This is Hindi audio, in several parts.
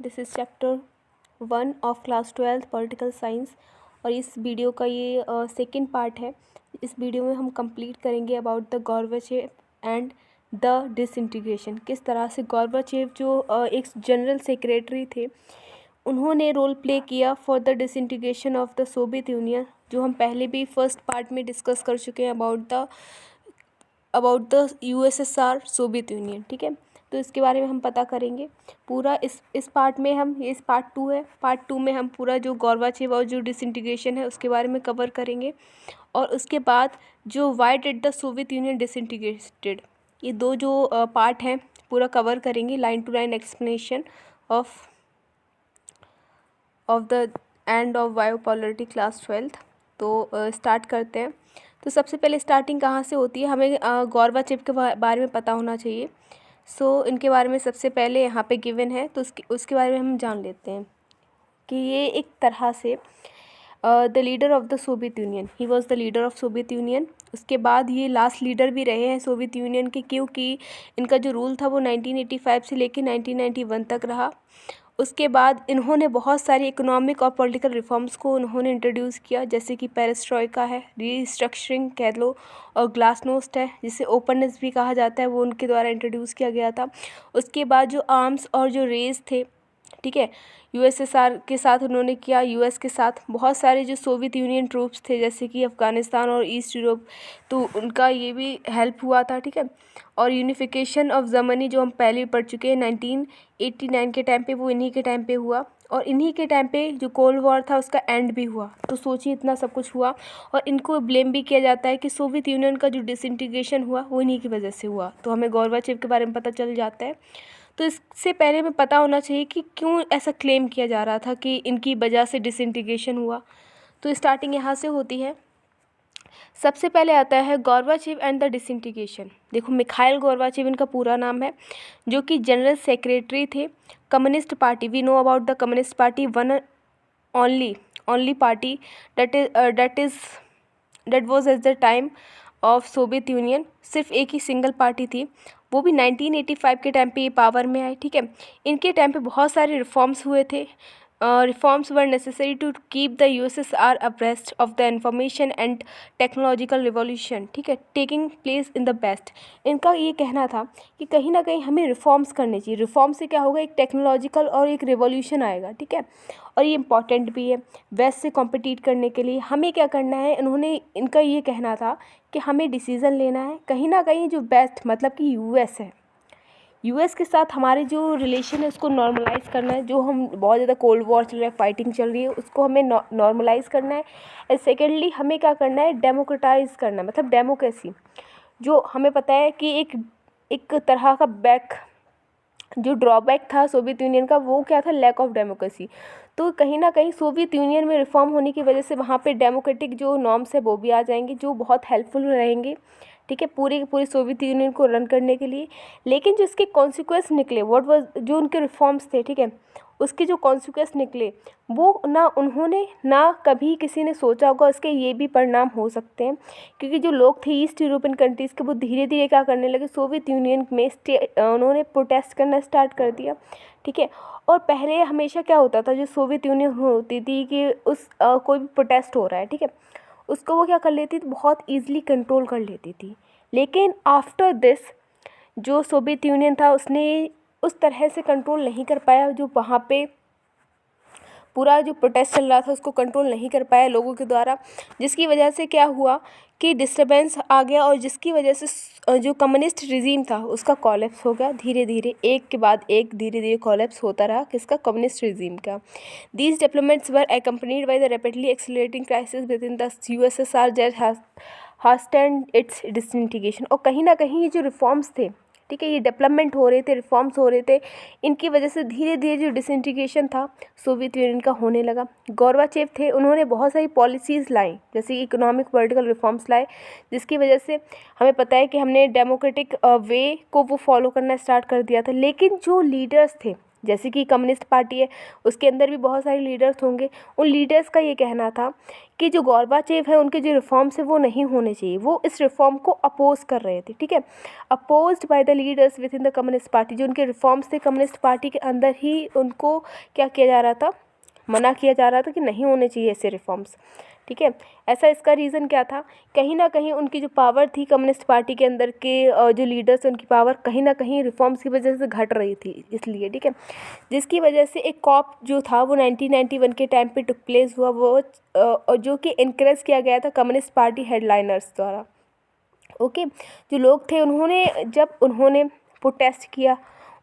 This is chapter 1 of class 12 political science और इस वीडियो का ये सेकंड पार्ट है। इस वीडियो में हम कंप्लीट करेंगे about the Gorbachev and the disintegration. किस तरह से गॉर्बाचेव जो एक जनरल सेक्रेटरी थे, उन्होंने रोल प्ले किया for the disintegration of the Soviet union, जो हम पहले भी फर्स्ट पार्ट में डिस्कस कर चुके हैं about the USSR Soviet union. ठीक है, तो इसके बारे में हम पता करेंगे पूरा इस पार्ट में। इस पार्ट 2 है। पार्ट 2 में हम पूरा जो गॉर्बाचेव और जो डिसइंटीग्रेशन है उसके बारे में कवर करेंगे, और उसके बाद जो why did the Soviet Union disintegrated, ये दो जो पार्ट हैं पूरा कवर करेंगे, line to line explanation of the end of bipolarity class 12। तो स्टार्ट करते हैं। तो सबसे पहले स्टार्टिंग कहाँ से होती है, हमें गॉर्बाचेव के बारे में पता होना चाहिए। सो इनके बारे में सबसे पहले यहाँ पे गिवन है, तो उसके बारे में हम जान लेते हैं कि ये एक तरह से the leader of the Soviet union, he was the leader of Soviet union. उसके बाद ये लास्ट लीडर भी रहे हैं सोवियत यूनियन के, क्योंकि इनका जो रूल था वो 1985 से लेकर 1991 तक रहा। उसके बाद इन्होंने बहुत सारी इकोनॉमिक और पॉलिटिकल रिफॉर्म्स को उन्होंने इंट्रोड्यूस किया, जैसे कि पेरेस्ट्रॉइका है, रीस्ट्रक्चरिंग कह लो, और ग्लासनोस्ट है जिसे ओपननेस भी कहा जाता है, वो उनके द्वारा इंट्रोड्यूस किया गया था। उसके बाद जो आर्म्स और जो रेस थे, ठीक है, यूएसएसआर के साथ उन्होंने किया, यूएस के साथ बहुत सारे जो सोवियत यूनियन ट्रूप्स थे जैसे कि अफ़गानिस्तान और ईस्ट यूरोप, तो उनका ये भी हेल्प हुआ था। ठीक है, और यूनिफिकेशन ऑफ जर्मनी जो हम पहले पढ़ चुके हैं 1989 के टाइम पे, वो इन्हीं के टाइम पे हुआ, और इन्हीं के टाइम पे जो कोल्ड वॉर था उसका एंड भी हुआ। तो सोचिए इतना सब कुछ हुआ, और इनको ब्लेम भी किया जाता है कि सोवियत यूनियन का जो डिसइंटीग्रेशन हुआ वो इन्हीं की वजह से हुआ। तो हमें गॉर्बाचेव के बारे में पता चल जाता है। तो इससे पहले हमें पता होना चाहिए कि क्यों ऐसा क्लेम किया जा रहा था कि इनकी वजह से डिसइंटीग्रेशन हुआ। तो स्टार्टिंग यहाँ से होती है। सबसे पहले आता है गॉर्बाचेव एंड द डिसइंटीग्रेशन। देखो, मिखाइल गॉर्बाचेव इनका पूरा नाम है, जो कि जनरल सेक्रेटरी थे Communist Party. We know about the Communist Party, one only party that was at the time of Soviet Union. सिर्फ एक ही सिंगल पार्टी थी, वो भी 1985 के टाइम पे ये पावर में आई। ठीक है, इनके टाइम पे बहुत सारे रिफॉर्म्स हुए थे। Reforms were necessary to keep the USSR abreast of the information and technological revolution, ठीक है, taking place in the west. इनका ये कहना था कि कहीं ना कहीं हमें रिफॉर्म्स करने चाहिए। रिफॉर्म से क्या होगा, एक टेक्नोलॉजिकल और एक रिवॉल्यूशन आएगा। ठीक है, और ये इंपॉर्टेंट भी है वेस्ट से कॉम्पिटिट करने के लिए। हमें क्या करना है, इनका ये कहना था कि हमें डिसीज़न लेना है कहीं ना कहीं जो बेस्ट, मतलब कि यूएस है, यूएस के साथ हमारे जो रिलेशन है उसको नॉर्मलाइज करना है। जो हम बहुत ज़्यादा कोल्ड वॉर चल रहा है, फाइटिंग चल रही है, उसको हमें नॉर्मलाइज करना है। एंड सेकेंडली हमें क्या करना है, डेमोक्रेटाइज करना है, मतलब डेमोक्रेसी। जो हमें पता है कि एक तरह का जो ड्रॉबैक था सोवियत यूनियन का, वो क्या था, लैक ऑफ डेमोक्रेसी। तो कहीं ना कहीं सोवियत यूनियन में रिफॉर्म होने की वजह से वहाँ पे डेमोक्रेटिक जो नॉर्म्स है वो भी आ जाएंगे, जो बहुत हेल्पफुल रहेंगे। ठीक है, पूरी सोवियत यूनियन को रन करने के लिए। लेकिन जो इसके कॉन्सिक्वेंस निकले, जो उनके रिफॉर्म्स थे, ठीक है, उसके जो कॉन्सिक्वेंस निकले, वो ना उन्होंने ना कभी किसी ने सोचा होगा इसके ये भी परिणाम हो सकते हैं। क्योंकि जो लोग थे ईस्ट यूरोपियन कंट्रीज़ के, वो धीरे धीरे क्या करने लगे, सोवियत यूनियन में उन्होंने प्रोटेस्ट करना स्टार्ट कर दिया। ठीक है, और पहले हमेशा क्या होता था, जो सोवियत यूनियन होती थी कि कोई भी प्रोटेस्ट हो रहा है, ठीक है, उसको वो क्या कर लेती थी, बहुत ईजिली कंट्रोल कर लेती थी। लेकिन आफ्टर दिस जो सोवियत यूनियन था उसने उस तरह से कंट्रोल नहीं कर पाया, जो वहाँ पे पूरा जो प्रोटेस्ट चल रहा था उसको कंट्रोल नहीं कर पाया लोगों के द्वारा, जिसकी वजह से क्या हुआ कि डिस्टर्बेंस आ गया, और जिसकी वजह से जो कम्युनिस्ट रिजीम था उसका कॉलेप्स हो गया। धीरे धीरे एक के बाद एक धीरे धीरे कॉलेप्स होता रहा, किसका, कम्युनिस्ट रिजीम का। These developments were accompanied by the rapidly accelerating crisis within the USSR that hastened its disintegration. और कहीं ना कहीं ये जो रिफॉर्म्स थे, ठीक है, ये डेवलपमेंट हो रहे थे, रिफॉर्म्स हो रहे थे, इनकी वजह से धीरे धीरे जो डिसइंटीग्रेशन था सोवियत यूनियन का होने लगा। गॉर्बाचेव थे, उन्होंने बहुत सारी पॉलिसीज़ लाई, जैसे कि इकोनॉमिक पॉलिटिकल रिफॉर्म्स लाए, जिसकी वजह से हमें पता है कि हमने डेमोक्रेटिक वे को वो फॉलो करना स्टार्ट कर दिया था। लेकिन जो लीडर्स थे, जैसे कि कम्युनिस्ट पार्टी है, उसके अंदर भी बहुत सारे लीडर्स होंगे। उन लीडर्स का ये कहना था कि जो गोर्बाचेव है उनके जो रिफॉर्म्स है वो नहीं होने चाहिए, वो इस रिफॉर्म को अपोज कर रहे थे, ठीक है। Opposed by the leaders with in the Communist party, जो उनके रिफॉर्म्स थे कम्युनिस्ट पार्टी के अंदर ही उनको क्या किया जा रहा था, मना किया जा रहा था कि नहीं होने चाहिए ऐसे रिफॉर्म्स, ठीक है। ऐसा इसका रीज़न क्या था, कहीं ना कहीं उनकी जो पावर थी कम्युनिस्ट पार्टी के अंदर के जो लीडर्स, उनकी पावर कहीं ना कहीं रिफॉर्म्स की वजह से घट रही थी, इसलिए, ठीक है। जिसकी वजह से एक कॉप जो था वो 1991 के टाइम पे टुक प्लेस हुआ, वो जो कि इनकरेज किया गया था कम्युनिस्ट पार्टी हेडलाइनर्स द्वारा। ओके, जो लोग थे उन्होंने प्रोटेस्ट किया,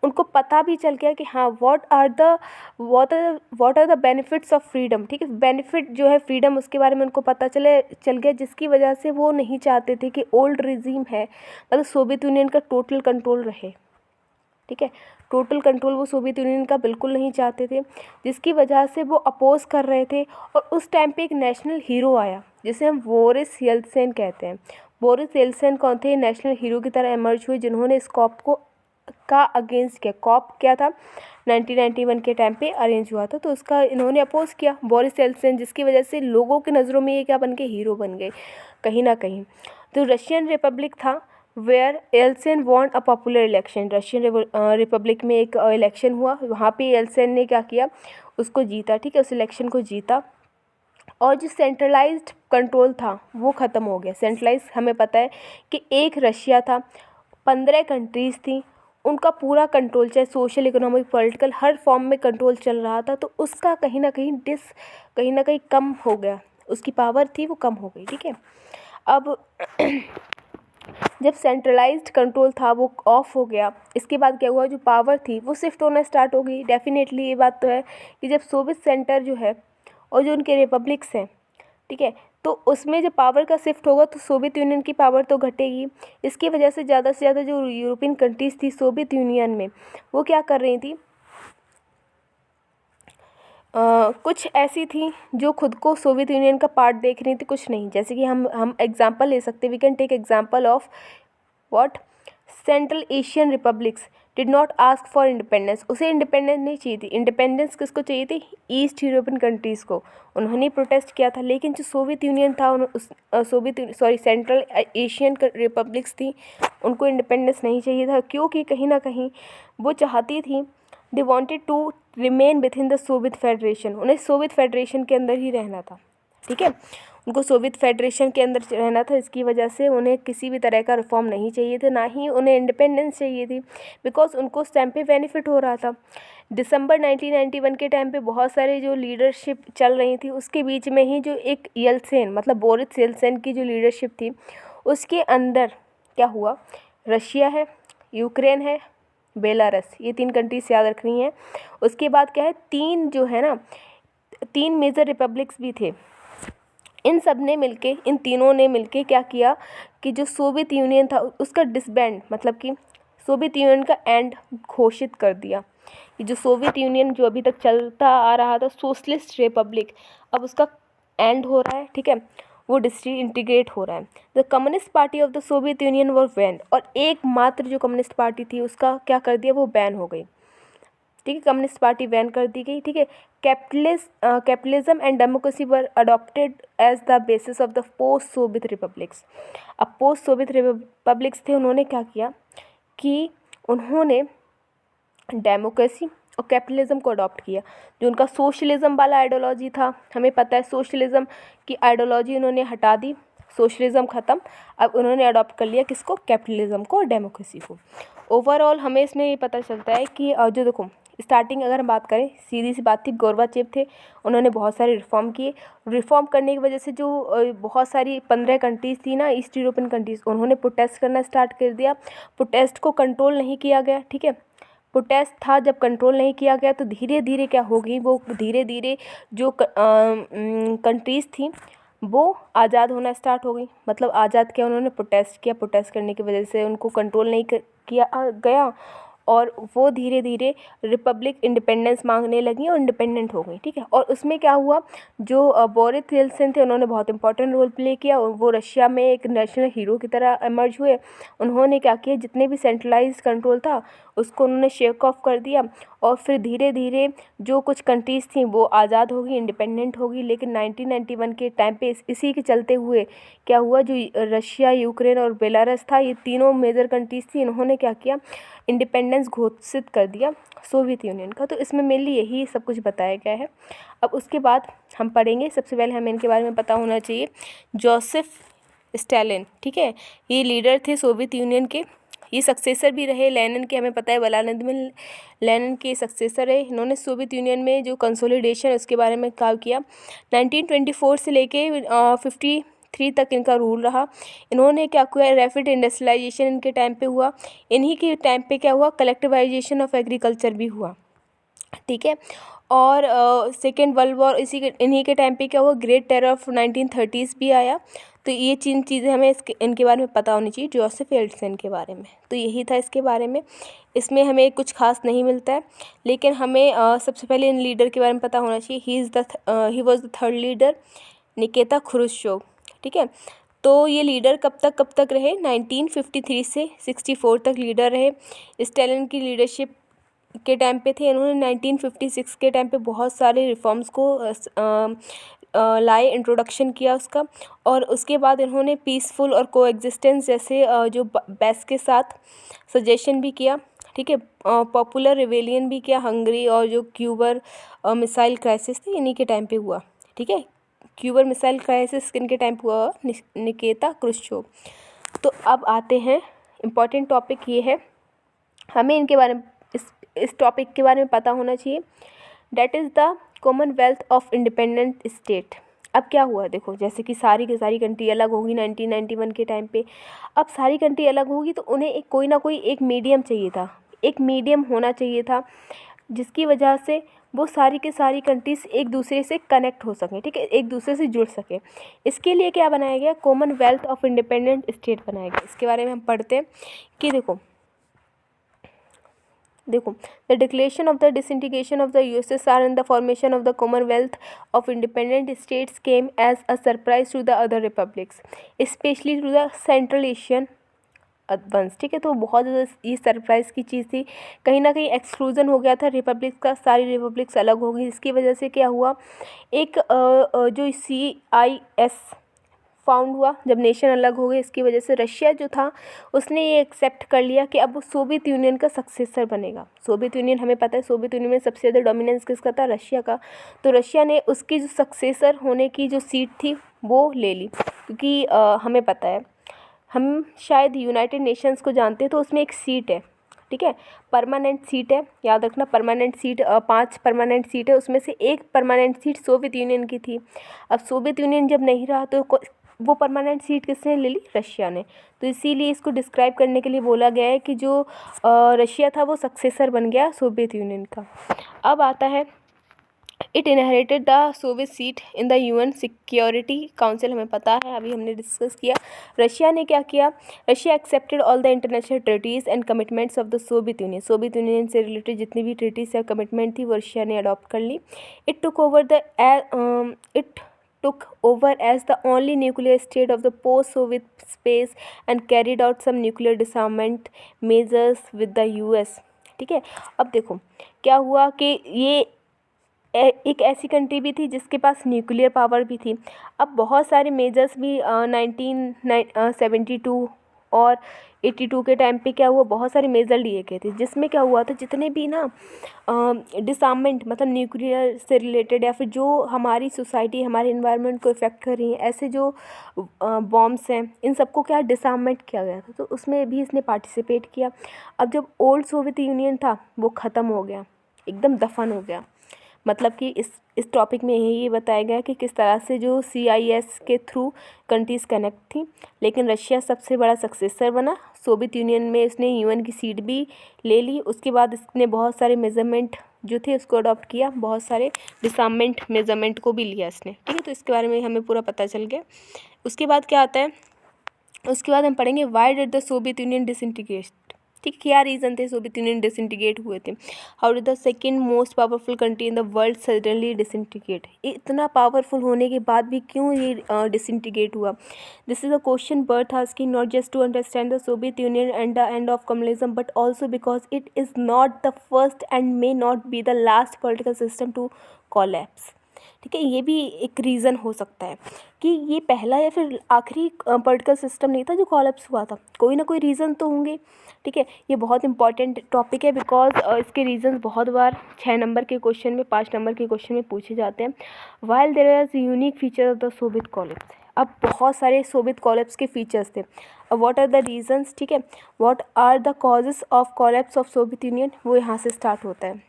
उनको पता भी चल गया कि हाँ what are the benefits of freedom, ठीक है। बेनिफिट जो है फ्रीडम, उसके बारे में उनको पता चल गया, जिसकी वजह से वो नहीं चाहते थे कि ओल्ड रिजीम है, मतलब सोवियत यूनियन का टोटल कंट्रोल रहे, ठीक है। टोटल कंट्रोल वो सोवियत यूनियन का बिल्कुल नहीं चाहते थे, जिसकी वजह से वो अपोज कर रहे थे। और उस टाइम पे एक नेशनल हीरो आया जिसे हम बोरिस येल्त्सिन कहते हैं। बोरिस येल्त्सिन कौन थे, नेशनल हीरो की तरह इमर्ज हुए, जिन्होंने इस कॉप को का अगेंस्ट किया। कॉप क्या था, 1991 के टाइम पे अरेंज हुआ था, तो उसका इन्होंने अपोज किया, बोरिस येल्त्सिन, जिसकी वजह से लोगों की नज़रों में ये क्या बन गए, हीरो बन गए कहीं ना कहीं। तो रशियन रिपब्लिक था where Yeltsin won a popular election, Russian republic में एक इलेक्शन हुआ, वहाँ पे येल्त्सिन ने क्या किया, उसको जीता, ठीक है, उस इलेक्शन को जीता। और जो सेंट्रलाइज्ड कंट्रोल था वो ख़त्म हो गया। सेंट्रलाइज हमें पता है कि एक रशिया था, 15 कंट्रीज़ थी, उनका पूरा कंट्रोल, चाहे सोशल, इकोनॉमिक, पॉलिटिकल, हर फॉर्म में कंट्रोल चल रहा था। तो उसका कहीं ना कहीं कम हो गया, उसकी पावर थी वो कम हो गई, ठीक है। अब जब सेंट्रलाइज्ड कंट्रोल था वो ऑफ हो गया, इसके बाद क्या हुआ, जो पावर थी वो शिफ्ट होना स्टार्ट हो गई। डेफिनेटली ये बात तो है कि जब सोवियत सेंटर जो है और जो उनके रिपब्लिक्स हैं, ठीक है, तो उसमें जब पावर का शिफ्ट होगा तो सोवियत यूनियन की पावर तो घटेगी। इसकी वजह से ज़्यादा जो यूरोपियन कंट्रीज़ थी सोवियत यूनियन में, वो क्या कर रही थी, कुछ ऐसी थी जो खुद को सोवियत यूनियन का पार्ट देख रही थी, कुछ नहीं। जैसे कि हम एग्जांपल ले सकते, we can take example of what, central Asian republics did not ask for independence, उसे इंडिपेंडेंस नहीं चाहिए थी। इंडिपेंडेंस किसको चाहिए थी, ईस्ट यूरोपियन कंट्रीज़ को, उन्होंने प्रोटेस्ट किया था। लेकिन जो सोवियत यूनियन था सेंट्रल एशियन रिपब्लिक्स थी, उनको इंडिपेंडेंस नहीं चाहिए था, क्योंकि कहीं ना कहीं वो चाहती थी, they wanted to remain within the Soviet federation, उन्हें सोवियत फेडरेशन के अंदर ही रहना था, ठीक है, उनको सोवियत फेडरेशन के अंदर रहना था। इसकी वजह से उन्हें किसी भी तरह का रिफॉर्म नहीं चाहिए था, ना ही उन्हें इंडिपेंडेंस चाहिए थी, बिकॉज उनको उस टाइम पे बेनिफिट हो रहा था। दिसंबर 1991 के टाइम पे बहुत सारे जो लीडरशिप चल रही थी, उसके बीच में ही जो एक येल्त्सिन, मतलब बोरिस येल्त्सिन की जो लीडरशिप थी, उसके अंदर क्या हुआ, रशिया है, यूक्रेन है, बेलारस, ये 3 कंट्रीज याद रखनी है। उसके बाद क्या है, 3 जो है ना, 3 मेजर रिपब्लिक्स भी थे। इन तीनों ने मिलके क्या किया कि जो सोवियत यूनियन था उसका डिसबैंड, मतलब कि सोवियत यूनियन का एंड घोषित कर दिया। कि जो सोवियत यूनियन जो अभी तक चलता आ रहा था सोशलिस्ट रिपब्लिक, अब उसका एंड हो रहा है, ठीक है, वो डिसइंटीग्रेट हो रहा है। The Communist party of the Soviet union were ban, और एकमात्र जो कम्युनिस्ट पार्टी थी उसका क्या कर दिया, वो बैन हो गई, ठीक है, कम्युनिस्ट पार्टी बैन कर दी गई, ठीक है। Capitalism and democracy were adopted as the basis of the post Soviet republics. अब पोस्ट सोवियत रिपब्लिक्स थे, उन्होंने क्या किया कि उन्होंने डेमोक्रेसी और कैपिटलिज्म को अडॉप्ट किया। जो उनका सोशलिज्म वाला आइडियोलॉजी था, हमें पता है सोशलिज्म की आइडियोलॉजी उन्होंने हटा दी, सोशलिज्म ख़त्म, अब उन्होंने अडॉप्ट कर लिया किसको, कैपिटलिज्म को और डेमोक्रेसी को। ओवरऑल हमें इसमें ये पता चलता है कि जो देखो स्टार्टिंग अगर हम बात करें, सीधी सी बात थी, गोर्बाचेव थे, उन्होंने बहुत सारे रिफॉर्म किए। रिफॉर्म करने की वजह से जो बहुत सारी 15 कंट्रीज़ थी ना, ईस्ट यूरोपियन कंट्रीज़, उन्होंने प्रोटेस्ट करना स्टार्ट कर दिया। प्रोटेस्ट को कंट्रोल नहीं किया गया, ठीक है, प्रोटेस्ट था, जब कंट्रोल नहीं किया गया तो धीरे धीरे क्या हो गई, वो धीरे धीरे जो कंट्रीज़ थी वो आज़ाद होना स्टार्ट हो गई। मतलब आज़ाद क्या, उन्होंने प्रोटेस्ट किया, प्रोटेस्ट करने की वजह से उनको कंट्रोल नहीं किया गया और वो धीरे धीरे रिपब्लिक इंडिपेंडेंस मांगने लगी और इंडिपेंडेंट हो गई, ठीक है। और उसमें क्या हुआ, जो बोरिस येल्त्सिन थे उन्होंने बहुत इंपॉर्टेंट रोल प्ले किया और वो रशिया में एक नेशनल हीरो की तरह इमर्ज हुए। उन्होंने क्या किया, जितने भी सेंट्रलाइज्ड कंट्रोल था उसको उन्होंने शेक ऑफ कर दिया और फिर धीरे धीरे जो कुछ कंट्रीज़ थी वो आज़ाद होगी, इंडिपेंडेंट होगी। लेकिन 1991 के टाइम पे इसी के चलते हुए क्या हुआ, जो रशिया, यूक्रेन और बेलारस था, ये तीनों मेजर कंट्रीज़ थी, इन्होंने क्या किया, इंडिपेंडेंस घोषित कर दिया सोवियत यूनियन का। तो इसमें मेनली यही सब कुछ बताया गया है। अब उसके बाद हम पढ़ेंगे, सबसे पहले हमें इनके बारे में पता होना चाहिए, जोसेफ स्टालिन, ठीक है। ये लीडर थे सोवियत यूनियन के, ये सक्सेसर भी रहे लेनिन के, हमें पता है व्लादिमीर लेनिन के सक्सेसर है। इन्होंने सोवियत यूनियन में जो कंसोलिडेशन उसके बारे में काम किया। 1924 से लेके 53 तक इनका रूल रहा। इन्होंने क्या किया, रैपिड इंडस्ट्रियलाइजेशन इनके टाइम पे हुआ। इन्हीं के टाइम पे क्या हुआ, कलेक्टिवाइजेशन ऑफ एग्रीकल्चर भी हुआ, ठीक है। और सेकेंड वर्ल्ड वॉर इन्हीं के टाइम पे क्या हुआ, ग्रेट टेरर ऑफ 1930s भी आया। तो ये चीज़ें हमें इनके बारे में पता होनी चाहिए, जोसेफ येल्त्सिन के बारे में। तो यही था इसके बारे में। इसमें हमें कुछ खास नहीं मिलता है, लेकिन हमें सबसे पहले इन लीडर के बारे में पता होना चाहिए। He was the third leader, Nikita Khrushchev, ठीक है। तो ये लीडर कब तक रहे, 1953 से 64 तक लीडर रहे। स्टालिन की लीडरशिप के टाइम पे थे। इन्होंने 1956 के टाइम पे बहुत सारे रिफॉर्म्स को लाए, इंट्रोडक्शन किया उसका। और उसके बाद इन्होंने पीसफुल और कोएग्जिस्टेंस जैसे जो बेस के साथ सजेशन भी किया, ठीक है। पॉपुलर रिवेलियन भी किया हंगरी, और जो क्यूबर मिसाइल क्राइसिस थी इन्हीं के टाइम पे हुआ, ठीक है। क्यूबर मिसाइल क्राइसिस किनके टाइम पे हुआ, निकिता ख्रुश्चोव। तो अब आते हैं, इम्पॉर्टेंट टॉपिक ये है, हमें इनके बारे में इस टॉपिक के बारे में पता होना चाहिए, that is the Commonwealth of independent state. अब क्या हुआ, देखो जैसे कि सारी की सारी कंट्री अलग होगी 1991 के टाइम पे। अब सारी कंट्री अलग होगी तो उन्हें एक कोई ना कोई एक मीडियम चाहिए था, एक मीडियम होना चाहिए था, जिसकी वजह से वो सारी की सारी कंट्रीज़ एक दूसरे से कनेक्ट हो सकें, ठीक है, एक दूसरे से जुड़ सकें। इसके लिए क्या बनाया गया, कॉमनवेल्थ ऑफ इंडिपेंडेंट स्टेट बनाया गया। इसके बारे में हम पढ़ते हैं कि देखो the declaration of the disintegration of the USSR and the formation of the Commonwealth of Independent States came as a surprise to the other republics, specially to the central Asian ones, ठीक है। तो बहुत ज़्यादा ये सरप्राइज़ की चीज़ थी, कहीं ना कहीं एक्सक्लूजन हो गया था रिपब्लिक्स का, सारी रिपब्लिक्स अलग हो गई। इसकी वजह से क्या हुआ, एक जो CIS फाउंड हुआ, जब नेशन अलग हो गए। इसकी वजह से रशिया जो था उसने ये एक्सेप्ट कर लिया कि अब वो सोवियत यूनियन का सक्सेसर बनेगा। सोवियत यूनियन, हमें पता है सोवियत यूनियन में सबसे ज़्यादा डोमिनेंस किसका था, रशिया का। तो रशिया ने उसकी जो सक्सेसर होने की जो सीट थी वो ले ली, क्योंकि हमें पता है, हम शायद यूनाइटेड नेशंस को जानते हैं, तो उसमें एक सीट है, ठीक है, परमानेंट सीट है, याद रखना। परमानेंट सीट 5 परमानेंट सीट है, उसमें से एक परमानेंट सीट सोवियत यूनियन की थी। अब सोवियत यूनियन जब नहीं रहा तो वो परमानेंट सीट किसने ले ली, रशिया ने। तो इसीलिए इसको डिस्क्राइब करने के लिए बोला गया है कि जो रशिया था वो सक्सेसर बन गया सोवियत यूनियन का। अब आता है, it inherited the Soviet seat in the UN security council, हमें पता है, अभी हमने डिस्कस किया। रशिया ने क्या किया, Russia accepted all the international treaties and commitments of the Soviet union. Soviet union से रिलेटेड जितनी भी ट्रीटीज़ या कमिटमेंट थी वो रशिया ने अडॉप्ट कर ली। It took over as the only nuclear state of the post-Soviet space and carried out some nuclear disarmament measures with the US, ठीक है। अब देखो क्या हुआ कि ये एक ऐसी कंट्री भी थी जिसके पास न्यूक्लियर पावर भी थी। अब बहुत सारे मेजर्स भी 1972 और 82 के टाइम पे क्या हुआ, बहुत सारे मेजर लिए गए थे, जिसमें क्या हुआ था, जितने भी ना डिसआर्मेंट मतलब न्यूक्लियर से रिलेटेड या फिर जो हमारी सोसाइटी, हमारे इन्वायरमेंट को इफ़ेक्ट कर रही हैं, ऐसे जो बॉम्ब्स हैं, इन सबको क्या डिसआर्मेंट किया गया था। तो उसमें भी इसने पार्टिसिपेट किया। अब जब ओल्ड सोवियत यूनियन था वो ख़त्म हो गया, एकदम दफन हो गया। मतलब कि इस टॉपिक में यही बताया गया कि किस तरह से जो CIS के थ्रू कंट्रीज़ कनेक्ट थी। लेकिन रशिया सबसे बड़ा सक्सेसर बना, सोवियत यूनियन में इसने UN की सीट भी ले ली। उसके बाद इसने बहुत सारे मेजरमेंट जो थे उसको अडॉप्ट किया, बहुत सारे डिसआर्मेंट मेजरमेंट को भी लिया इसने, ठीक है। तो इसके बारे में हमें पूरा पता चल गया। उसके बाद क्या आता है, उसके बाद हम पढ़ेंगे why did the Soviet Union disintegrate, ठीक, क्या रीज़न थे सोवियत यूनियन डिसइंटीग्रेट हुए थे? How did the second most powerful country in the world suddenly disintegrate? इतना पावरफुल होने के बाद भी क्यों ये डिसइंटीग्रेट हुआ? This is a question worth asking not just to understand the Soviet Union and the end of communism but also because it is not the first and may not be the last political system to collapse. ठीक है, ये भी एक रीज़न हो सकता है कि ये पहला या फिर आखिरी पॉलिटिकल सिस्टम नहीं था जो कोलैप्स हुआ था, कोई ना कोई रीज़न तो होंगे। ठीक है, ये बहुत इंपॉर्टेंट टॉपिक है बिकॉज इसके रीजंस बहुत बार 6 नंबर के क्वेश्चन में, 5 नंबर के क्वेश्चन में पूछे जाते हैं। While there are unique feature of the Soviet collapse, अब बहुत सारे सोवियत कोलैप्स के फीचर्स थे। अब व्हाट आर द रीजंस, ठीक है, what are the causes of collapse of Soviet Union, वो यहाँ से स्टार्ट होता है।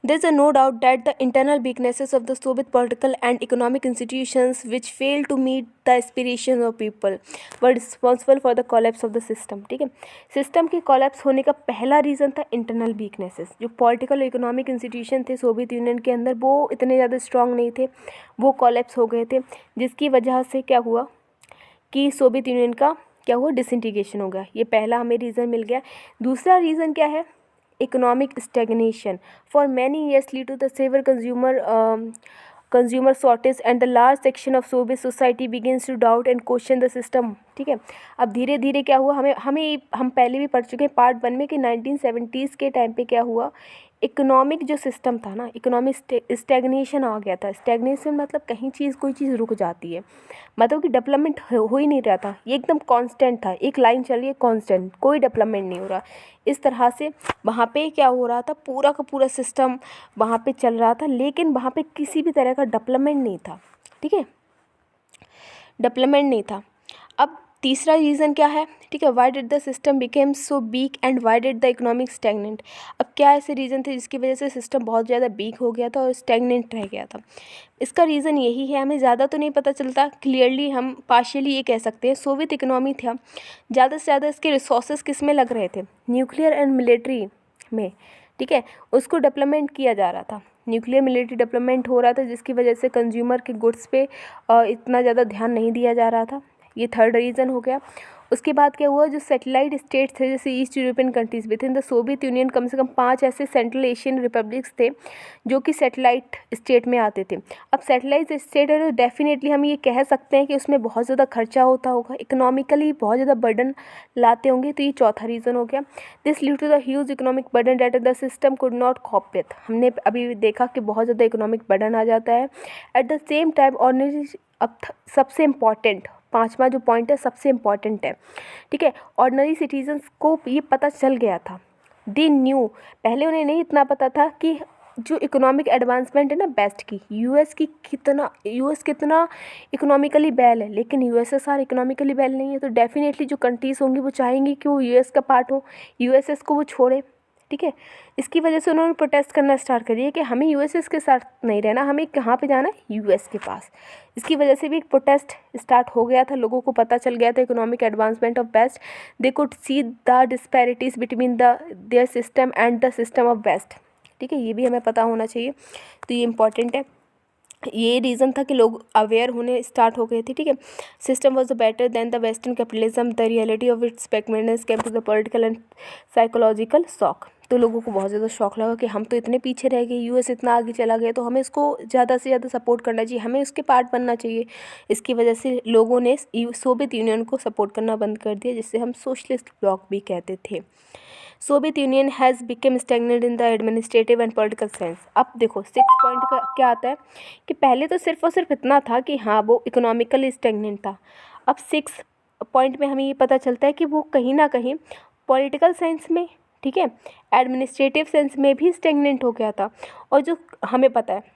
There is no doubt that the internal weaknesses of the Soviet political and economic institutions, which failed to meet the aspirations of people, were responsible for the collapse of the system. ठीक है, सिस्टम के कोलैप्स होने का पहला रीज़न था इंटरनल वीकनेसेस। जो पॉलिटिकल और इकोनॉमिक इंस्टीट्यूशन थे सोवियत यूनियन के अंदर, वो इतने ज़्यादा स्ट्रांग नहीं थे, वो कोलैप्स हो गए थे, जिसकी वजह से क्या हुआ कि सोवियत यूनियन का क्या हुआ, डिसइंटीग्रेशन हो गया। ये पहला हमें रीज़न मिल गया। दूसरा रीज़न क्या है, economic stagnation for many years lead to the severe consumer shortage and the large section of Soviet society begins to doubt and question the system। ठीक है, अब धीरे धीरे क्या हुआ, हम पहले भी पढ़ चुके हैं पार्ट 1 में कि 1970s के टाइम पे क्या हुआ, इकोनॉमिक जो सिस्टम था ना, इकोनॉमिक स्टैग्नेशन आ गया था। स्टैग्नेशन मतलब कहीं चीज़, कोई चीज़ रुक जाती है, मतलब कि डेवलपमेंट हो ही नहीं रहा था, ये एकदम कांस्टेंट था, एक लाइन चल रही है कांस्टेंट, कोई डेवलपमेंट नहीं हो रहा। इस तरह से वहाँ पे क्या हो रहा था, पूरा का पूरा सिस्टम वहाँ पे चल रहा था, लेकिन वहाँ पे किसी भी तरह का डेवलपमेंट नहीं था। ठीक है, डेवलपमेंट नहीं था। अब तीसरा रीज़न क्या है, ठीक है, Y did the system became so weak and Y did the economic stagnant. अब क्या ऐसे रीज़न थे जिसकी वजह से सिस्टम बहुत ज़्यादा वीक हो गया था और स्टैग्नेंट रह गया था? इसका रीज़न यही है, हमें ज़्यादा तो नहीं पता चलता क्लियरली, हम पार्शियली ये कह सकते हैं सोवियत इकोनॉमी था, ज़्यादा से ज़्यादा इसके रिसोर्सेज किस में लग रहे थे, न्यूक्लियर एंड मिलिट्री में। ठीक है, उसको डेवलपमेंट किया जा रहा था, न्यूक्लियर मिलिट्री डेवलपमेंट हो रहा था, जिसकी वजह से कंज्यूमर के गुड्स पे इतना ज़्यादा ध्यान नहीं दिया जा रहा था। ये थर्ड रीज़न हो गया। उसके बाद क्या हुआ, जो सैटेलाइट स्टेट्स थे जैसे East European countries within the Soviet Union, कम से कम 5 ऐसे सेंट्रल एशियन रिपब्लिक्स थे जो कि सैटेलाइट स्टेट में आते थे। अब सैटेलाइट स्टेट है तो डेफिनेटली हम ये कह सकते हैं कि उसमें बहुत ज़्यादा खर्चा होता होगा, इकोनॉमिकली बहुत ज़्यादा बर्डन लाते होंगे, तो ये चौथा रीज़न हो गया। This lead to the huge economic burden that the system could not cope with. हमने अभी देखा कि बहुत ज़्यादा इकोनॉमिक बर्डन आ जाता है। At the same time ordinary, अब सबसे इम्पॉर्टेंट 5वां जो पॉइंट है सबसे इम्पॉर्टेंट है। ठीक है, ऑर्डिनरी सिटीजन्स को ये पता चल गया था, दे न्यू, पहले उन्हें नहीं इतना पता था कि जो इकोनॉमिक एडवांसमेंट है ना बेस्ट की, यूएस कितना इकोनॉमिकली बैल है, लेकिन यूएसएसआर इकोनॉमिकली बैल नहीं है। तो डेफिनेटली जो कंट्रीज़ होंगी वो चाहेंगी कि वो यूएस का पार्ट हो, यूएसएस को वो छोड़े। ठीक है, इसकी वजह से उन्होंने प्रोटेस्ट करना स्टार्ट कर दिया कि हमें यूएसएस के साथ नहीं रहना, हमें कहाँ पे जाना है, यूएस के पास। इसकी वजह से भी एक प्रोटेस्ट स्टार्ट हो गया था, लोगों को पता चल गया था economic advancement of west, they could see the disparities between their system and the system of west. ठीक है, ये भी हमें पता होना चाहिए, तो ये इंपॉर्टेंट है। ये रीज़न था कि लोग अवेयर होने स्टार्ट हो गए थे। ठीक है, system was better than the western capitalism, the reality of its backwardness came to the political and psychological shock. तो लोगों को बहुत ज़्यादा शौक लगा कि हम तो इतने पीछे रह गए, यूएस इतना आगे चला गया, तो हमें इसको ज़्यादा से ज़्यादा सपोर्ट करना चाहिए, हमें उसके पार्ट बनना चाहिए। इसकी वजह से लोगों ने सोवियत यूनियन को सपोर्ट करना बंद कर दिया, जिससे हम सोशलिस्ट ब्लॉक भी कहते थे। Soviet union has become stagnant in the administrative and political sense. अब देखो 6 पॉइंट का क्या आता है कि पहले तो सिर्फ और सिर्फ इतना था कि हाँ वो इकोनॉमिकली स्टैग्नेंट था। अब 6 पॉइंट में हमें ये पता चलता है कि वो कहीं ना कहीं पॉलिटिकल सेंस में, ठीक है, एडमिनिस्ट्रेटिव सेंस में भी स्टैग्नेंट हो गया था। और जो हमें पता है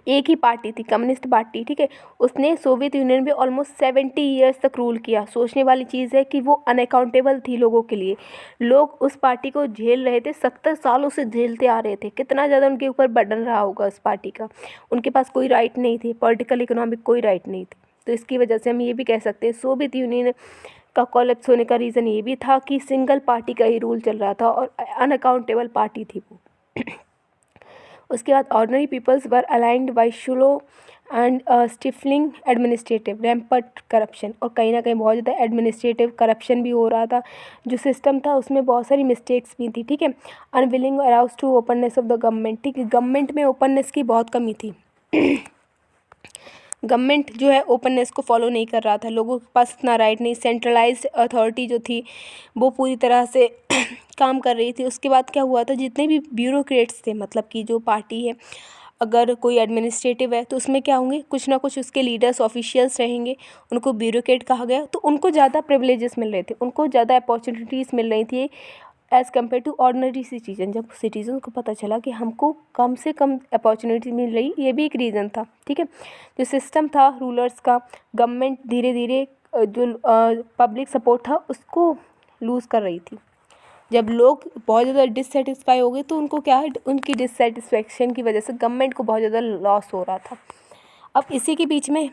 एक ही पार्टी थी, कम्युनिस्ट पार्टी, ठीक है, उसने सोवियत यूनियन में ऑलमोस्ट 70 ईयर्स तक रूल किया। सोचने वाली चीज़ है कि वो अनअकाउंटेबल थी लोगों के लिए, लोग उस पार्टी को झेल रहे थे, 70 सालों से झेलते आ रहे थे। कितना ज़्यादा उनके ऊपर बर्डन रहा होगा उस पार्टी का, उनके पास कोई राइट नहीं थी, पॉलिटिकल इकोनॉमिक कोई राइट नहीं थी। तो इसकी वजह से हम ये भी कह सकते हैं सोवियत यूनियन का कोलैप्स होने का रीज़न ये भी था कि सिंगल पार्टी का ही रूल चल रहा था और अनअकाउंटेबल पार्टी थी वो। उसके बाद ordinary peoples were alienated by slow and stifling administrative rampant corruption, और कहीं ना कहीं बहुत ज़्यादा एडमिनिस्ट्रेटिव करप्शन भी हो रहा था। जो सिस्टम था उसमें बहुत सारी मिस्टेक्स भी थी, ठीक है। Unwilling arouse to openness of the government, ठीक है, गवर्नमेंट में ओपननेस की बहुत कमी थी। गवर्नमेंट जो है ओपननेस को फॉलो नहीं कर रहा था, लोगों के पास इतना राइट नहीं, सेंट्रलाइज्ड अथॉरिटी जो थी वो पूरी तरह से काम कर रही थी। उसके बाद क्या हुआ था, जितने भी ब्यूरोक्रेट्स थे, मतलब कि जो पार्टी है, अगर कोई एडमिनिस्ट्रेटिव है तो उसमें क्या होंगे, कुछ ना कुछ उसके लीडर्स ऑफिशियल्स रहेंगे, उनको ब्यूरोक्रेट कहा गया, तो उनको ज़्यादा प्रिविलेजेस मिल रहे थे, उनको ज़्यादा अपॉर्चुनिटीज़ मिल रही थी as compare to ordinary citizen. जब सिटीजन को पता चला कि हमको कम से कम अपॉर्चुनिटी मिल रही, ये भी एक रीज़न था, ठीक है। जो सिस्टम था रूलर्स का, गवर्नमेंट धीरे धीरे जो पब्लिक सपोर्ट था उसको लूज़ कर रही थी। जब लोग बहुत ज़्यादा डिससेटिस्फाई हो गए तो उनको क्या है, उनकी डिससेटिस्फेक्शन की वजह से गवर्नमेंट को बहुत ज़्यादा लॉस हो रहा था। अब इसी के बीच में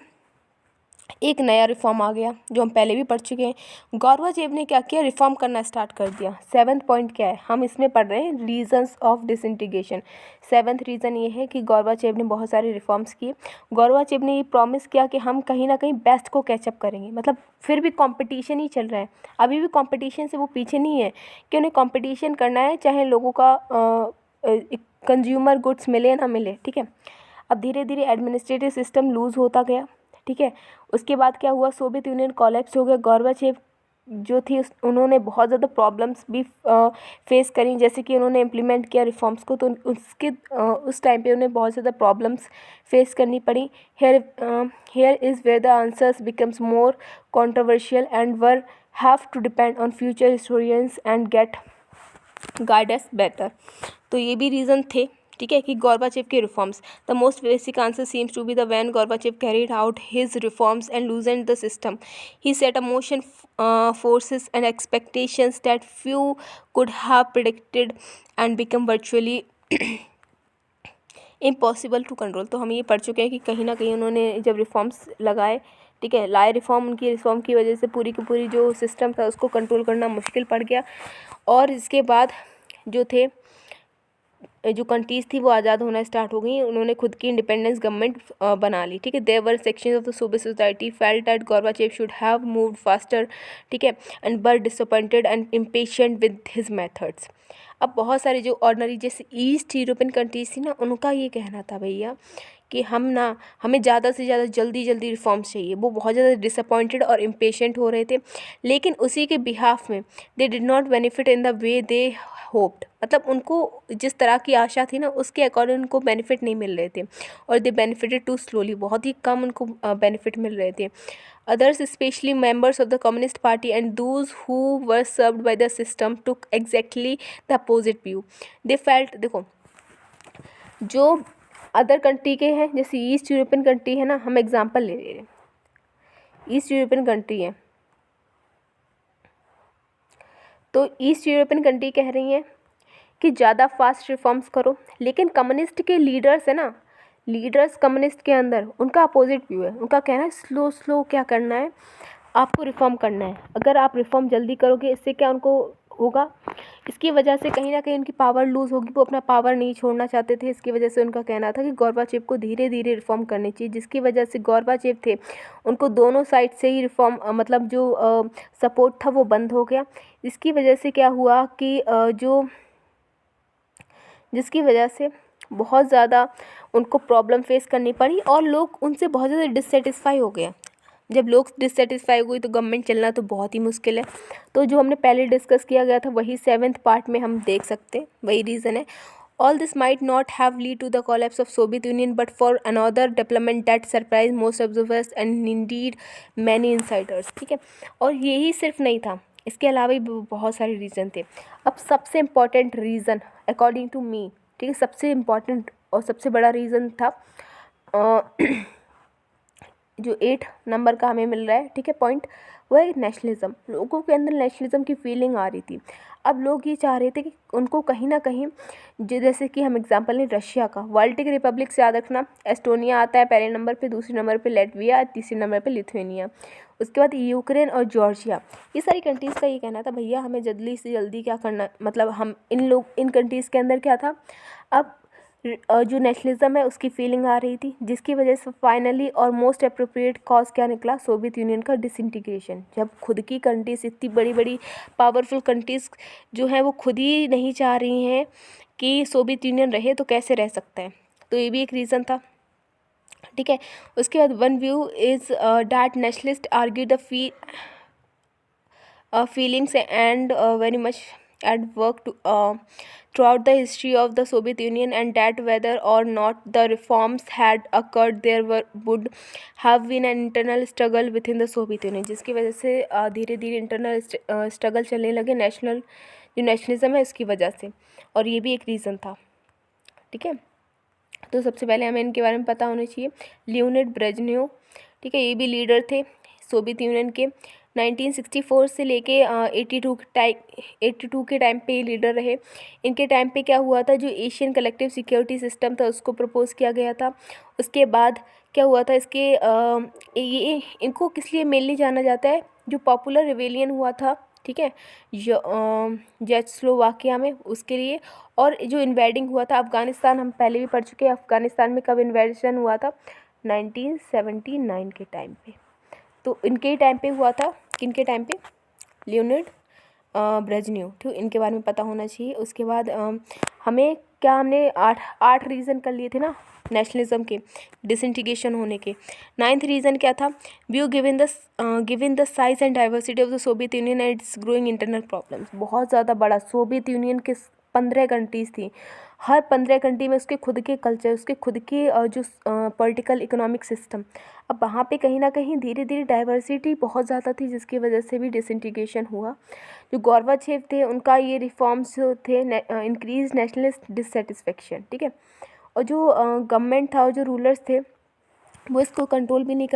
एक नया रिफॉर्म आ गया जो हम पहले भी पढ़ चुके हैं। गौरवाचेव ने क्या किया, रिफॉर्म करना स्टार्ट कर दिया। 7th पॉइंट क्या है, हम इसमें पढ़ रहे हैं reasons of disintegration. 7th reason ये है कि गौरवाचेव ने बहुत सारे रिफॉर्म्स किए। गौरवाचेव ने ये प्रॉमिस किया कि हम कहीं ना कहीं बेस्ट को कैचअप करेंगे, मतलब फिर भी कंपटीशन ही चल रहा है, अभी भी कंपटीशन से वो पीछे नहीं है कि उन्हें कंपटीशन करना है, चाहे लोगों का कंज्यूमर गुड्स मिले ना मिले, ठीक है। अब धीरे धीरे एडमिनिस्ट्रेटिव सिस्टम लूज़ होता गया, ठीक है। उसके बाद क्या हुआ, सोवियत यूनियन कोलैप्स हो गया। गॉर्बाचेव जो थी उन्होंने बहुत ज़्यादा प्रॉब्लम्स भी फेस करी, जैसे कि उन्होंने इम्प्लीमेंट किया रिफॉर्म्स को, तो उसके उस टाइम पे उन्हें बहुत ज़्यादा प्रॉब्लम्स फेस करनी पड़ी। Here is where the answers becomes more controversial and we have to depend on future historians and get guide us better. तो ये भी रीज़न थे, ठीक है, कि गॉर्बाचेव के reforms. The most basic answer seems to be the when Gorbachev carried out his reforms and loosened the system he set a motion forces and expectations that few could have predicted and become virtually impossible to control. तो हम ये पढ़ चुके हैं कि कहीं ना कहीं उन्होंने जब रिफॉर्म्स लगाए, ठीक है, लाए रिफॉर्म, उनकी रिफॉर्म की वजह से पूरी की पूरी जो सिस्टम था उसको कंट्रोल करना मुश्किल पड़ गया। और इसके बाद जो थे जो कंट्रीज़ थी वो आज़ाद होना स्टार्ट हो गई, उन्होंने खुद की इंडिपेंडेंस गवर्नमेंट बना ली, ठीक है। There were sections of the Soviet society felt that Gorbachev should have moved faster, ठीक है, and were disappointed and impatient with his methods. अब बहुत सारे जो ऑर्डनरी जैसे ईस्ट यूरोपियन कंट्रीज़ थी ना, उनका ये कहना था भैया कि हमें ज़्यादा से ज़्यादा जल्दी जल्दी रिफॉर्म्स चाहिए। वो बहुत ज़्यादा डिसअपॉइंटेड और इम्पेशेंट हो रहे थे, लेकिन उसी के बिहाफ में they did not benefit in the way they hoped, मतलब उनको जिस तरह की आशा थी ना उसके अकॉर्डिंग उनको बेनिफिट नहीं मिल रहे थे, और दे बेनिफिटेड टू स्लोली, बहुत ही कम उनको बेनिफिट मिल रहे थे। Others specially members of the Communist party and those who were served by the system took exactly the opposite view. They felt, देखो जो अदर कंट्री के हैं, जैसे ईस्ट यूरोपियन कंट्री है ना, हम एग्जांपल ले रहे हैं, ईस्ट यूरोपियन कंट्री है, तो ईस्ट यूरोपियन कंट्री कह रही हैं कि ज़्यादा फास्ट रिफॉर्म्स करो, लेकिन कम्युनिस्ट के लीडर्स है ना, लीडर्स कम्युनिस्ट के अंदर उनका अपोजिट व्यू है। उनका कहना है स्लो स्लो क्या करना है, आपको रिफॉर्म करना है। अगर आप रिफॉर्म जल्दी करोगे इससे क्या उनको होगा, इसकी वजह से कहीं ना कहीं उनकी पावर लूज़ होगी, वो अपना पावर नहीं छोड़ना चाहते थे। इसकी वजह से उनका कहना था कि गॉर्बाचेव को धीरे धीरे रिफॉर्म करनी चाहिए, जिसकी वजह से गॉर्बाचेव थे उनको दोनों साइड से ही रिफॉर्म मतलब जो सपोर्ट था वो बंद हो गया। इसकी वजह से क्या हुआ कि जिसकी वजह से बहुत ज़्यादा उनको प्रॉब्लम फेस करनी पड़ी और लोग उनसे बहुत ज़्यादा डिससेटिस्फाई हो गए। जब लोग डिससेटिस्फाई हुई तो गवर्नमेंट चलना तो बहुत ही मुश्किल है। तो जो हमने पहले डिस्कस किया गया था वही 7th पार्ट में हम देख सकते हैं, वही रीज़न है। All this might not have lead to the collapse of Soviet Union but for another development that surprise most observers and indeed many insiders, ठीक है। और यही सिर्फ नहीं था, इसके अलावा भी बहुत सारे रीज़न थे। अब सबसे important reason according to me, ठीक है, सबसे इम्पॉर्टेंट और सबसे बड़ा रीज़न था जो 8 नंबर का हमें मिल रहा है, ठीक है, पॉइंट, वो है नेशनलिज्म। लोगों के अंदर नेशनलिज्म की फीलिंग आ रही थी। अब लोग ये चाह रहे थे कि उनको कहीं ना कहीं जैसे कि हम एग्जांपल लें रशिया का, बाल्टिक रिपब्लिक से याद रखना, एस्टोनिया आता है पहले नंबर पे, दूसरे नंबर पे लेटविया, तीसरे नंबर पे लिथुएनिया, उसके बाद यूक्रेन और जॉर्जिया। ये सारी कंट्रीज़ का ये कहना था भैया हमें जल्दी से जल्दी क्या करना, मतलब हम इन कंट्रीज़ के अंदर क्या था, अब जो नेशनलिज्म है उसकी फीलिंग आ रही थी, जिसकी वजह से फाइनली और मोस्ट अप्रोप्रिएट कॉज क्या निकला, सोवियत यूनियन का डिसइंटीग्रेशन। जब खुद की कंट्रीज, इतनी बड़ी बड़ी पावरफुल कंट्रीज जो हैं वो खुद ही नहीं चाह रही हैं कि सोवियत यूनियन रहे, तो कैसे रह सकता है। तो ये भी एक रीज़न था, ठीक है। उसके बाद one view is that nationalist argue the feelings and very much at work throughout the history of the Soviet Union, and that whether or not the reforms had occurred there would have been an internal struggle within the Soviet Union, जिसकी वजह से धीरे धीरे इंटरनल स्ट्रगल चलने लगे जो नेशनलिज्म है उसकी वजह से, और ये भी एक रीज़न था, ठीक है। तो सबसे पहले हमें इनके बारे में पता होना चाहिए। लियोनिड ब्रेजनेव, ठीक है, ये भी लीडर थे सोवियत यूनियन के। 1964 से लेके 82 के टाइम पे ये लीडर रहे। इनके टाइम पे क्या हुआ था, जो एशियन कलेक्टिव सिक्योरिटी सिस्टम था उसको प्रपोज किया गया था। उसके बाद क्या हुआ था, ये इनको किस लिए मेनली जाना जाता है, जो पॉपुलर रिवेलियन हुआ था, ठीक है, चेकोस्लोवाकिया में, उसके लिए। और जो इन्वेडिंग हुआ था अफ़गानिस्तान, हम पहले भी पढ़ चुके हैं अफ़गानिस्तान में कब इन्वेशन हुआ था, 1979 के टाइम पे। तो इनके ही टाइम पे हुआ था, किनके टाइम पे, लियोनिड ब्रेजनेव, ठीक, इनके बारे में पता होना चाहिए। उसके बाद हमने आठ रीज़न कर लिए थे ना नेशनलिज्म के डिसइंटीग्रेशन होने के। 9th रीज़न क्या था, view given the size and diversity of the Soviet Union and it's growing internal problems. बहुत ज़्यादा बड़ा सोवियत यूनियन के 15 कंट्रीज़ थी, हर 15 कंट्री में उसके खुद के कल्चर, उसके खुद के जो पॉलिटिकल इकोनॉमिक सिस्टम, अब वहाँ पे कहीं ना कहीं धीरे धीरे डाइवर्सिटी बहुत ज़्यादा थी, जिसकी वजह से भी डिसइंटीग्रेशन हुआ। जो गोर्बाचेव थे उनका ये रिफॉर्म्स थे, इंक्रीज नेशनलिस्ट डिससेटिस्फेक्शन, ठीक है। और जो गवर्नमेंट था और जो रूलर्स थे वो इसको कंट्रोल भी नहीं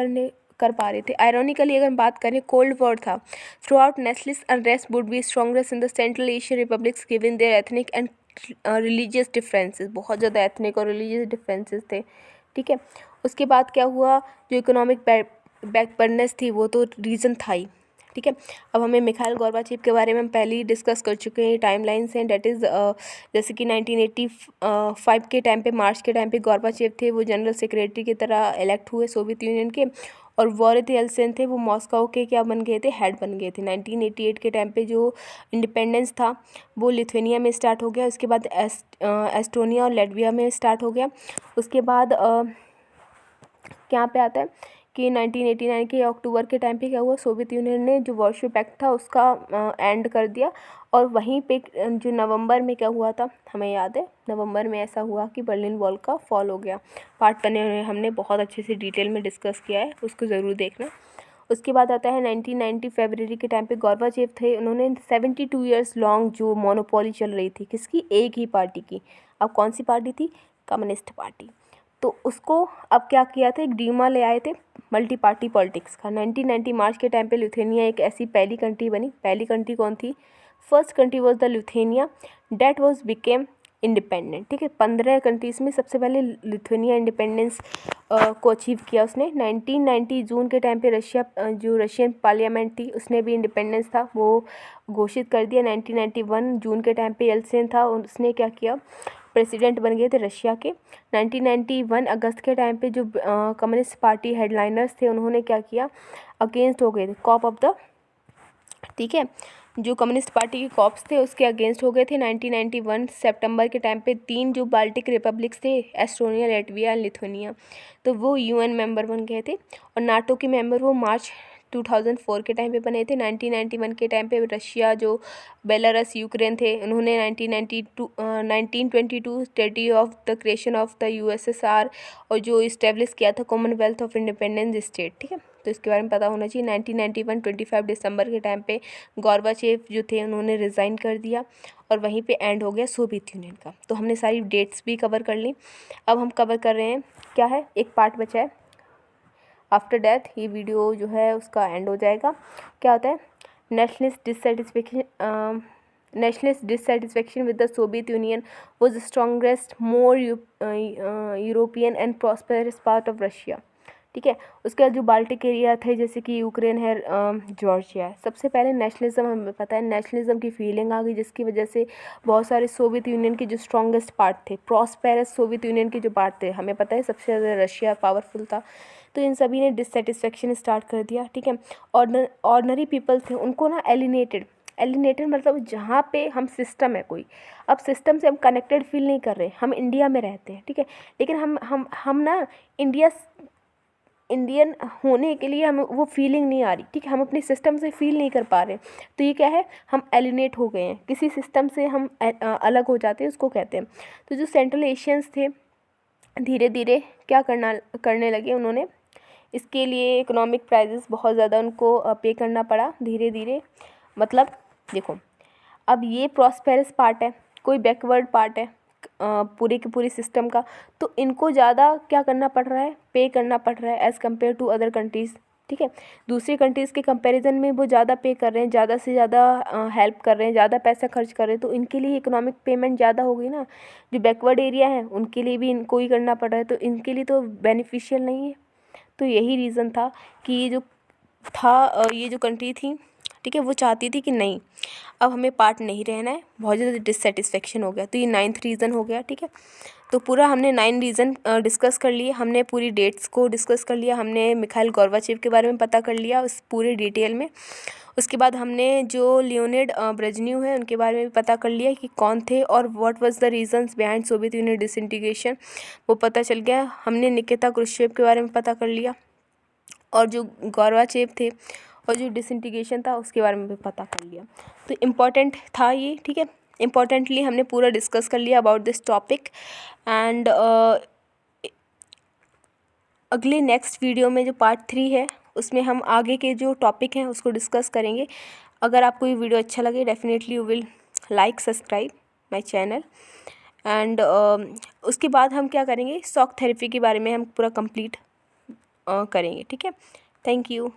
कर पा रहे थे। आयरॉनिकली अगर हम बात करें, कोल्ड वॉर था, throughout nationalist unrest would be strongest in the central Asian republics given their ethnic and religious differences. बहुत ज़्यादा एथनिक और रिलीजियस डिफरेंसेस थे, ठीक है। उसके बाद क्या हुआ, जो इकोनॉमिक बैकवर्डनेस थी वो तो रीज़न था ही, ठीक है। अब हमें मिखाइल गोर्बाचेव के बारे में हम पहले ही डिस्कस कर चुके हैं, टाइमलाइंस हैं, डेट इज़ जैसे कि 1985 के टाइम पे, मार्च के टाइम पे गोर्बाचेव थे वो जनरल सेक्रेटरी की तरह इलेक्ट हुए सोवियत यूनियन के, और बोरिस येल्सिन थे वो मॉस्को के क्या बन गए थे, हेड बन गए थे। 1988 के टाइम पे जो इंडिपेंडेंस था वो लिथुआनिया में स्टार्ट हो गया, उसके बाद एस्टोनिया और लैटविया में स्टार्ट हो गया। उसके बाद क्या पे आता है कि 1989 के अक्टूबर के टाइम पे क्या हुआ, सोवियत यूनियन ने जो वार्शो पैक्ट था उसका एंड कर दिया। और वहीं पे जो नवंबर में क्या हुआ था, हमें याद है, नवंबर में ऐसा हुआ कि बर्लिन वॉल का फॉल हो गया। पार्ट बने हुए हमने बहुत अच्छे से डिटेल में डिस्कस किया है, उसको ज़रूर देखना। उसके बाद आता है 1990 फरवरी के टाइम पे गोर्बाचेव थे, उन्होंने 72 ईयर्स लॉन्ग जो मोनोपोली चल रही थी, किसकी, एक ही पार्टी की। अब कौन सी पार्टी थी, कम्युनिस्ट पार्टी। तो उसको अब क्या किया था, एक डीमा ले आए थे मल्टी पार्टी पॉलिटिक्स का। 1990 मार्च के टाइम पे लिथुआनिया एक ऐसी पहली कंट्री बनी। पहली कंट्री कौन थी, first country was the Lithuania that was became independent, ठीक है। 15 कंट्रीज़ में सबसे पहले लिथुआनिया इंडिपेंडेंस को अचीव किया उसने। 1990 जून के टाइम पे जो रशियन पार्लियामेंट थी उसने भी इंडिपेंडेंस था वो घोषित कर दिया। 1991 जून के टाइम पे येल्सिन था, उसने क्या किया, प्रेसिडेंट बन गए थे रशिया के। 1991 अगस्त के टाइम पे जो कम्युनिस्ट पार्टी हेडलाइनर्स थे उन्होंने क्या किया, अगेंस्ट हो गए थे, कॉप ऑफ द, ठीक है, जो कम्युनिस्ट पार्टी के कॉप्स थे उसके अगेंस्ट हो गए थे। 1991 सितंबर के टाइम पे 3 जो बाल्टिक रिपब्लिक्स थे, एस्टोनिया, लैटविया एंड लिथुआनिया, तो वो यूएन मेंबर बन गए थे। और नाटो के मेंबर वो मार्च 2004 के टाइम पे बने थे। 1991 के टाइम पे रशिया, जो बेलारस, यूक्रेन थे, उन्होंने 1922 treaty of the creation of the USSR और जो इस्टेब्लिश किया था कॉमनवेल्थ ऑफ इंडिपेंडेंट स्टेट, ठीक है। तो इसके बारे में पता होना चाहिए। 1991 25 दिसंबर के टाइम पे गोर्बाचेव जो थे उन्होंने रिज़ाइन कर दिया और वहीं पे एंड हो गया सोवियत यूनियन का। तो हमने सारी डेट्स भी कवर कर ली। अब हम कवर कर रहे हैं, क्या है, एक पार्ट बचा है, आफ्टर डेथ ये वीडियो जो है उसका एंड हो जाएगा। क्या होता है, nationalist dissatisfaction with the Soviet union was the strongest, more European and prosperous part of Russia, ठीक है। उसके बाद जो बाल्टिक एरिया थे जैसे कि यूक्रेन है, जॉर्जिया है। सबसे पहले नेशनलिज्म, हमें पता है नेशनलिज्म की फीलिंग आ गई, जिसकी वजह से बहुत सारे सोवियत यूनियन के जो स्ट्रॉन्गेस्ट पार्ट थे, प्रॉस्पेरस सोवियत यूनियन के जो पार्ट थे, हमें पता है सबसे ज़्यादा रशिया पावरफुल था, तो इन सभी ने डिससेटिस्फेक्शन स्टार्ट कर दिया। ठीक है। ऑर्डनरी पीपल थे, उनको ना एलिनेटेड मतलब जहाँ पे हम सिस्टम है कोई, अब सिस्टम से हम कनेक्टेड फील नहीं कर रहे, हम इंडिया में रहते हैं, ठीक है, लेकिन हम ना इंडियन होने के लिए हमें वो फीलिंग नहीं आ रही, ठीक है, हम अपने सिस्टम से फील नहीं कर पा रहे, तो ये क्या है, हम एलिनेट हो गए हैं, किसी सिस्टम से हम अलग हो जाते हैं, उसको कहते हैं। तो जो सेंट्रल एशियंस थे धीरे धीरे क्या करने लगे, उन्होंने इसके लिए इकोनॉमिक प्राइजेस बहुत ज़्यादा उनको पे करना पड़ा धीरे धीरे। मतलब देखो, अब ये प्रॉस्पेरस पार्ट है, कोई बैकवर्ड पार्ट है पूरे के पूरे सिस्टम का, तो इनको ज़्यादा क्या करना पड़ रहा है, पे करना पड़ रहा है as compare to other countries. ठीक है, दूसरी कंट्रीज़ के कंपैरिजन में वो ज़्यादा पे कर रहे हैं, ज़्यादा से ज़्यादा हेल्प कर रहे हैं, ज़्यादा पैसा खर्च कर रहे हैं, तो इनके लिए इकोनॉमिक पेमेंट ज़्यादा हो गई ना। जो बैकवर्ड एरिया है उनके लिए भी इनको ही करना पड़ रहा है, तो इनके लिए तो बेनिफिशियल नहीं है। तो यही रीज़न था कि ये जो कंट्री थी, ठीक है, वो चाहती थी कि नहीं, अब हमें पार्ट नहीं रहना है, बहुत ज़्यादा डिससेटिस्फेक्शन हो गया। तो ये 9th रीज़न हो गया। ठीक है, तो पूरा हमने 9 रीज़न डिस्कस कर लिए, हमने पूरी डेट्स को डिस्कस कर लिया, हमने मिखाइल गोर्बाचेव के बारे में पता कर लिया उस पूरे डिटेल में। उसके बाद हमने जो लियोनिड ब्रेजनेव है उनके बारे में भी पता कर लिया कि कौन थे और what was the reasons behind Soviet union disintegration, वो पता चल गया। हमने निकिता क्रुश्चेव के बारे में पता कर लिया, और जो गोर्बाचेव थे और जो डिसइंटीग्रेशन था उसके बारे में भी पता कर लिया। तो इम्पॉर्टेंट था ये। ठीक है, इम्पॉर्टेंटली हमने पूरा डिस्कस कर लिया अबाउट दिस टॉपिक। एंड अगले नेक्स्ट वीडियो में जो पार्ट 3 है उसमें हम आगे के जो टॉपिक हैं उसको डिस्कस करेंगे। अगर आपको ये वीडियो अच्छा लगे, definitely you will like subscribe my channel. And उसके बाद हम क्या करेंगे, शॉक थेरेपी के बारे में हम पूरा कंप्लीट करेंगे। ठीक है, थैंक यू।